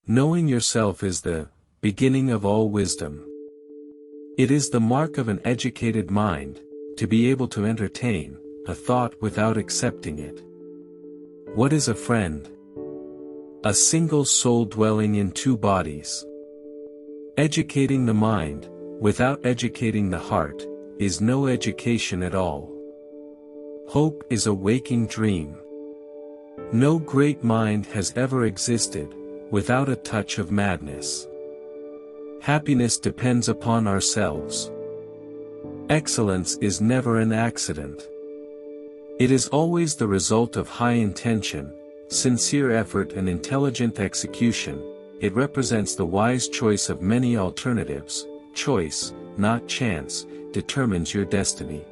Knowing yourself is the beginning of all wisdom. It is the mark of an educated mind, to be able to entertain a thought without accepting it. What is a friend? A single soul dwelling in two bodies. Educating the mind, without educating the heart, is no education at all. Hope is a waking dream. No great mind has ever existed, without a touch of madness. Happiness depends upon ourselves. Excellence is never an accident. It is always the result of high intention, sincere effort and intelligent execution. It represents the wise choice of many alternatives. Choice, not chance, determines your destiny.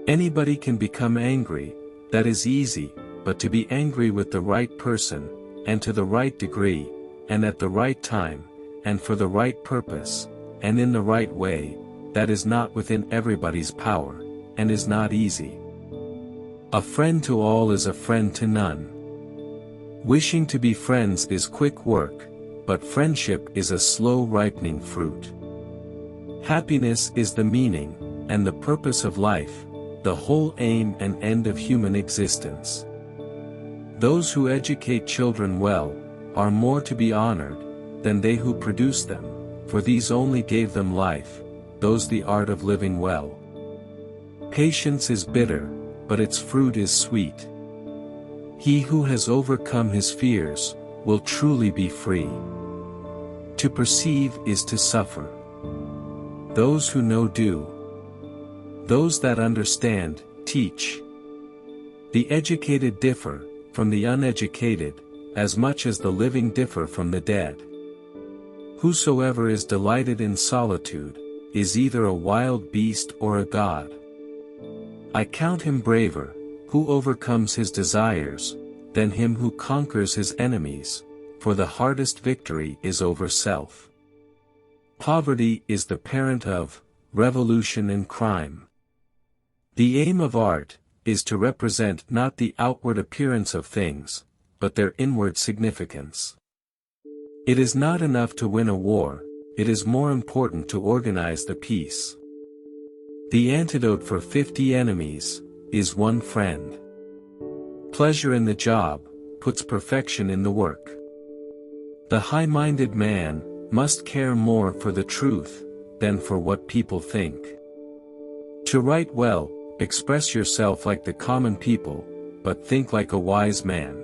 Anybody can become angry, that is easy, but to be angry with the right person, and to the right degree, and at the right time, and for the right purpose, and in the right way, that is not within everybody's power, and is not easy. A friend to all is a friend to none. Wishing to be friends is quick work, but friendship is a slow ripening fruit. Happiness is the meaning, and the purpose of life, the whole aim and end of human existence. Those who educate children well, are more to be honored, than they who produce them, for these only gave them life, those the art of living well. Patience is bitter, but its fruit is sweet. He who has overcome his fears, will truly be free. To perceive is to suffer. Those who know do. Those that understand, teach. The educated differ from the uneducated, as much as the living differ from the dead. Whosoever is delighted in solitude, is either a wild beast or a god. I count him braver, who overcomes his desires, than him who conquers his enemies, for the hardest victory is over self. Poverty is the parent of revolution and crime. The aim of art is to represent not the outward appearance of things, but their inward significance. It is not enough to win a war, it is more important to organize the peace. The antidote for 50 enemies is one friend. Pleasure in the job puts perfection in the work. The high-minded man must care more for the truth than for what people think. To write well, express yourself like the common people, but think like a wise man.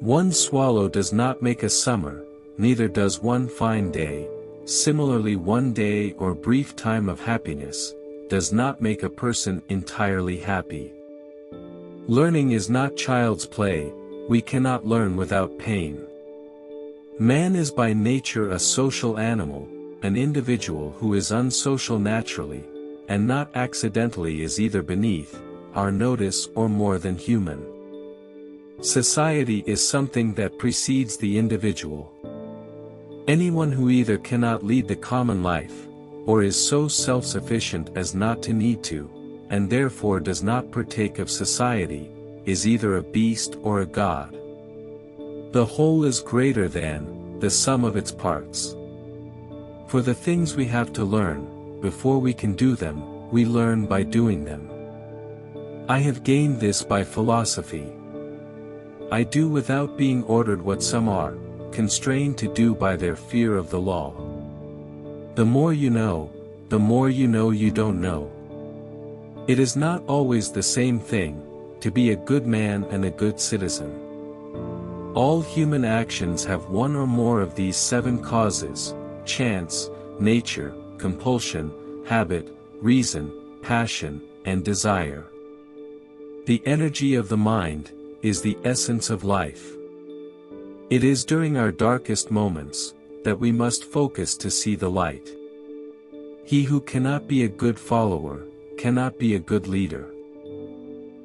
One swallow does not make a summer, neither does one fine day. Similarly, one day or brief time of happiness does not make a person entirely happy. Learning is not child's play, we cannot learn without pain. Man is by nature a social animal, an individual who is unsocial naturally, and not accidentally is either beneath our notice or more than human. Society is something that precedes the individual. Anyone who either cannot lead the common life, or is so self-sufficient as not to need to, and therefore does not partake of society, is either a beast or a god. The whole is greater than the sum of its parts. For the things we have to learn, before we can do them, we learn by doing them. I have gained this by philosophy. I do without being ordered what some are constrained to do by their fear of the law. The more you know you don't know. It is not always the same thing, to be a good man and a good citizen. All human actions have one or more of these 7 causes: chance, nature, compulsion, habit, reason, passion, and desire. The energy of the mind is the essence of life. It is during our darkest moments that we must focus to see the light. He who cannot be a good follower cannot be a good leader.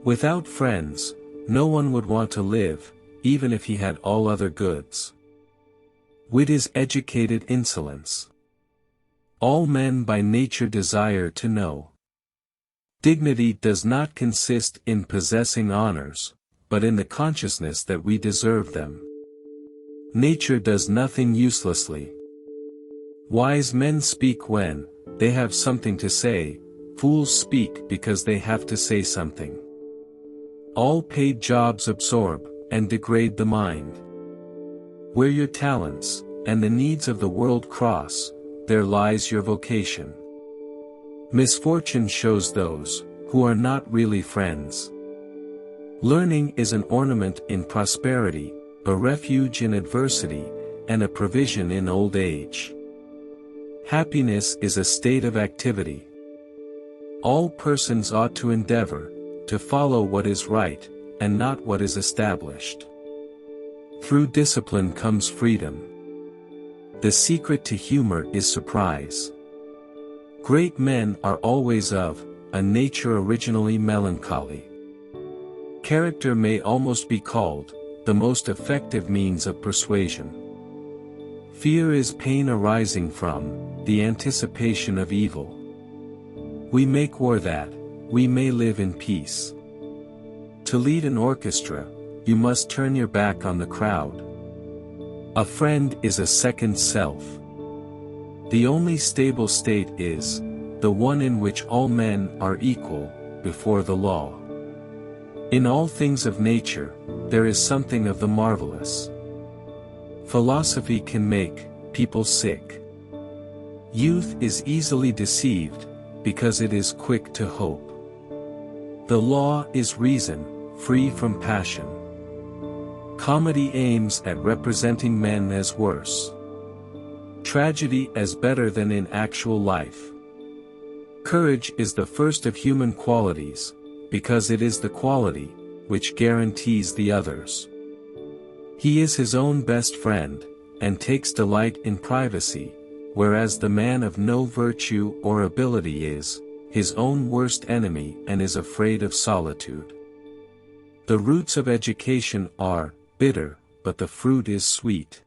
Without friends, no one would want to live, even if he had all other goods. Wit is educated insolence. All men by nature desire to know. Dignity does not consist in possessing honors, but in the consciousness that we deserve them. Nature does nothing uselessly. Wise men speak when they have something to say, fools speak because they have to say something. All paid jobs absorb and degrade the mind. Where your talents and the needs of the world cross, there lies your vocation. Misfortune shows those who are not really friends. Learning is an ornament in prosperity, a refuge in adversity, and a provision in old age. Happiness is a state of activity. All persons ought to endeavor to follow what is right, and not what is established. Through discipline comes freedom. The secret to humor is surprise. Great men are always of a nature originally melancholy. Character may almost be called the most effective means of persuasion. Fear is pain arising from the anticipation of evil. We make war that we may live in peace. To lead an orchestra, you must turn your back on the crowd. A friend is a second self. The only stable state is the one in which all men are equal before the law. In all things of nature, there is something of the marvelous. Philosophy can make people sick. Youth is easily deceived, because it is quick to hope. The law is reason, free from passion. Comedy aims at representing men as worse. Tragedy as better than in actual life. Courage is the first of human qualities, because it is the quality which guarantees the others. He is his own best friend, and takes delight in privacy, whereas the man of no virtue or ability is his own worst enemy and is afraid of solitude. The roots of education are bitter, but the fruit is sweet.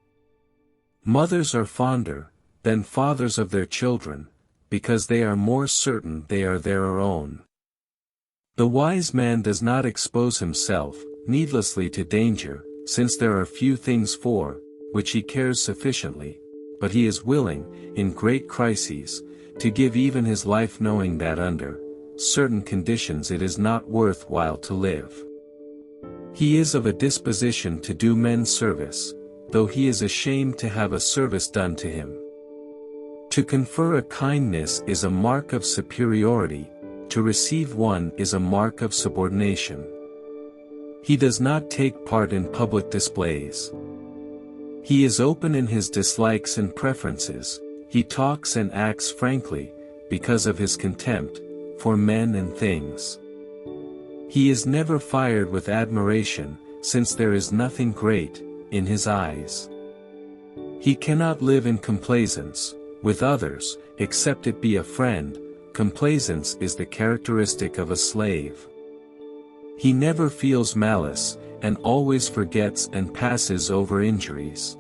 Mothers are fonder than fathers of their children, because they are more certain they are their own. The wise man does not expose himself needlessly to danger, since there are few things for which he cares sufficiently, but he is willing, in great crises, to give even his life, knowing that under certain conditions it is not worth while to live. He is of a disposition to do men service, though he is ashamed to have a service done to him. To confer a kindness is a mark of superiority, to receive one is a mark of subordination. He does not take part in public displays. He is open in his dislikes and preferences, he talks and acts frankly, because of his contempt for men and things. He is never fired with admiration, since there is nothing great in his eyes. He cannot live in complaisance with others, except it be a friend. Complaisance is the characteristic of a slave. He never feels malice, and always forgets and passes over injuries.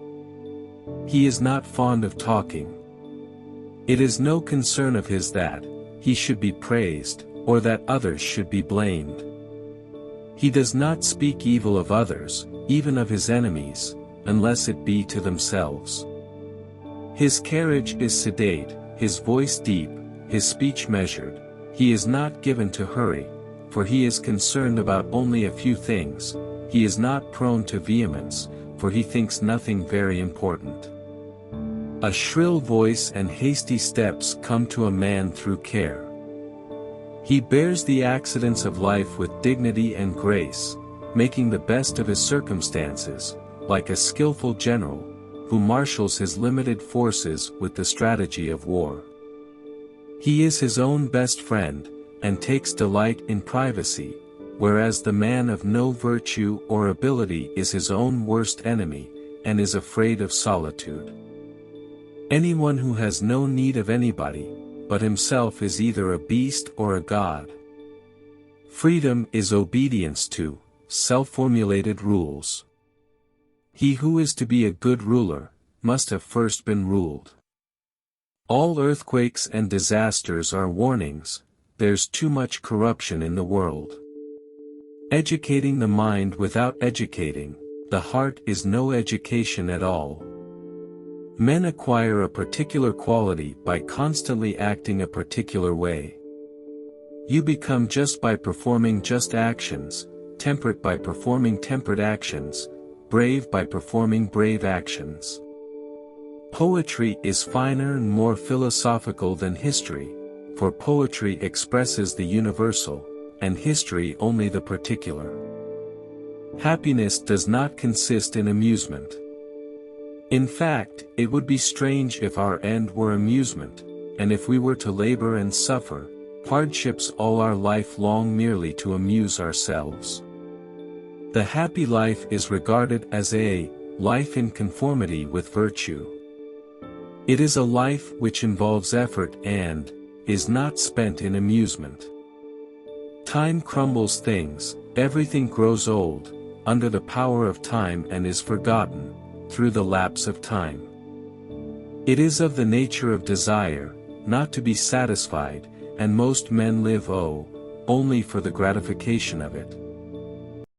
He is not fond of talking. It is no concern of his that he should be praised, or that others should be blamed. He does not speak evil of others, even of his enemies, unless it be to themselves. His carriage is sedate, his voice deep, his speech measured. He is not given to hurry, for he is concerned about only a few things. He is not prone to vehemence, for he thinks nothing very important. A shrill voice and hasty steps come to a man through care. He bears the accidents of life with dignity and grace, making the best of his circumstances, like a skillful general, who marshals his limited forces with the strategy of war. He is his own best friend, and takes delight in privacy, whereas the man of no virtue or ability is his own worst enemy, and is afraid of solitude. Anyone who has no need of anybody but himself is either a beast or a god. Freedom is obedience to self-formulated rules. He who is to be a good ruler must have first been ruled. All earthquakes and disasters are warnings. There's too much corruption in the world. Educating the mind without educating the heart is no education at all. Men acquire a particular quality by constantly acting a particular way. You become just by performing just actions, temperate by performing temperate actions, brave by performing brave actions. Poetry is finer and more philosophical than history, for poetry expresses the universal, and history only the particular. Happiness does not consist in amusement. In fact, it would be strange if our end were amusement, and if we were to labor and suffer hardships all our life long merely to amuse ourselves. The happy life is regarded as a life in conformity with virtue. It is a life which involves effort and is not spent in amusement. Time crumbles things, everything grows old, under the power of time and is forgotten, through the lapse of time. It is of the nature of desire, not to be satisfied, and most men live only for the gratification of it.